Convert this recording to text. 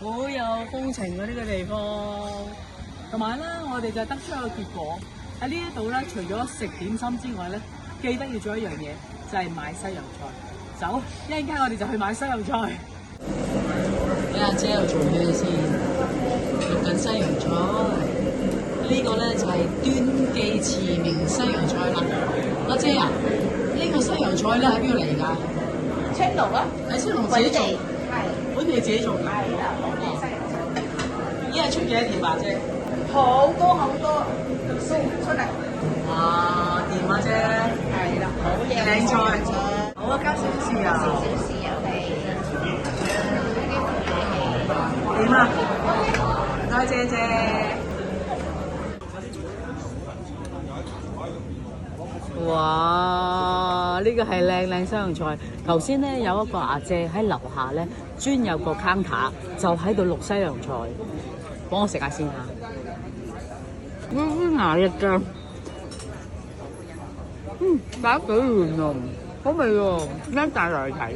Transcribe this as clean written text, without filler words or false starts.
好有風情嘅呢個地方。同埋咧，我哋就得出一個結果喺呢一度咧，除咗食點心之外咧，記得要做一樣嘢，就係買西洋菜。走，一陣間我哋就去買西洋菜。你阿姐又做咩先？錄緊西洋菜。呢個咧就係端記馳名西洋菜啦。阿姐啊，呢個西洋菜咧喺邊度嚟㗎？青龍啊，喺青龍自己做，係本地自己做㗎。係啦，本地西洋菜，依家出幾多條啊姐？好多送出嚟，哇，掂啊姐！係啦，好嘢，靚菜，好啊，加少少豉油。少豉油嚟，點啊？唔該姐姐。哇！呢個係靚西洋菜。頭先咧有一個阿姐喺樓下咧，專有個 counter 就喺度錄西洋菜，幫我食下先嚇。牙一張，打幾圓啊，好味喎！一啖嚟睇。